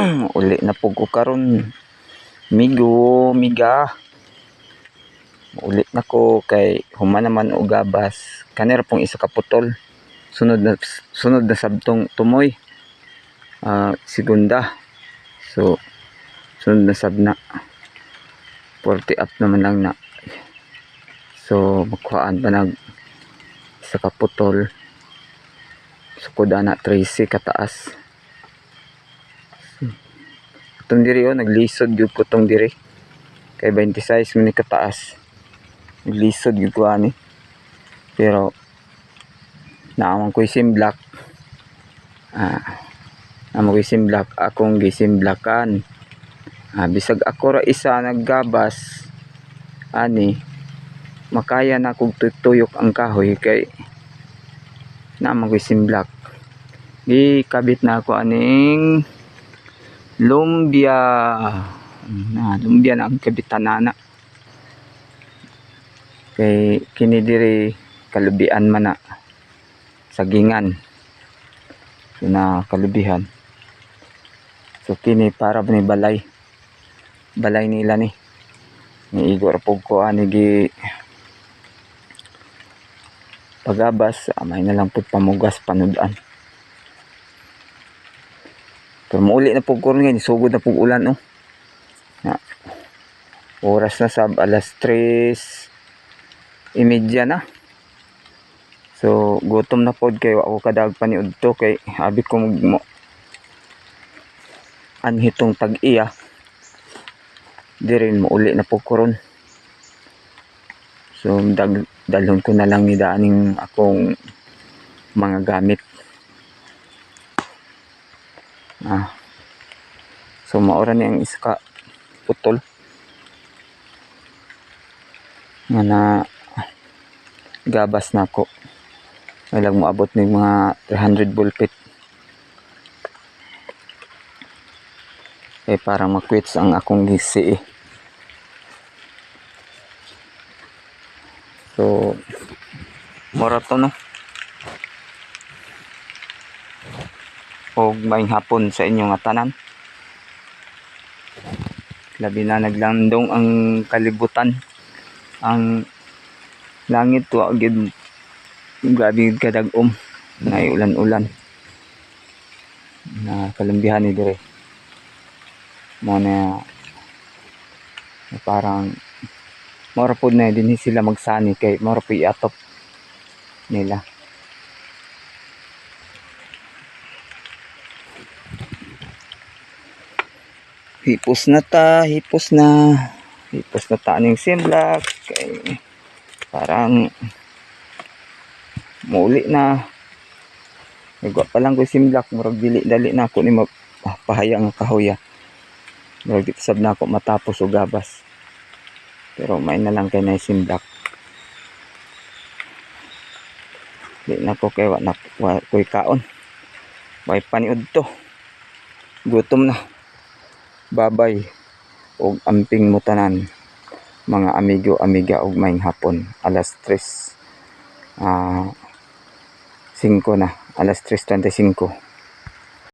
Uli na po ko karon. Miga. Uli na ko kay human naman og gabas. Kanira pong isa ka putol. Sunod na sabtong tumoy. Segunda. So sunod na sabna. 40 up naman lang na. So makuhaan pa nag isa ka putol. Sukod ana 13 kataas. Itong diri naglisod gyud ko tong diri. Kay 26 man kataas. Naglisod gyud ko ani. Pero naamang ko isim black. Naamang ko isim black akong gisim blackan. Bisag ako ra isa naggabas ani makaya na kog tuyok ang kahoy kay naamang ko isim black. Gikabit na ako aning lumbia. Lumbia na ang kabitan na. Kay kini diri kalubian man na. Sagingan. So na kalubihan. So kini para ni balay. Balay nila ni. Ni igor pog ko ani gi pagabas amay na lang pud pamugas panudan. Pero mauli na po ko rin, sugod na po ulan oras na sab alas 3:30 na. So gutom na pod kay ako kadag paniud to kay abi ko mo anhitong tag-iya. Dirin mauli na po ko ron. So dalhon ko na lang ni daaning akong mga gamit. So maura ni ang isa ka putol nga na gabas na ko. Walang moabot ng mga 300 bulpit. Eh parang makwits ang akong gisi So mura to no. Og maayong hapon sa inyong tanan. Labi na naglandong ang kalibutan. Ang langit wa gid grabe kadag-om. Nay ulan-ulan. Na kalambihan ni dire. Mo na parang mora pod na din sila magsani kay mora po iatop nila. Hipos na ta aning simblak kay parang mauli na. Nagwa pa lang ko simblak murag dali na ako ni mapahayang kahoy. Murag sab na ako matapos og gabas. Pero may na lang kay na simblak. Di na ko kay wa ko'y kaon. May paniud to. Gutom na. Babay og amping mutanan mga amigo amiga og maayong hapon. Alas 3:05 na. Alas 3:35.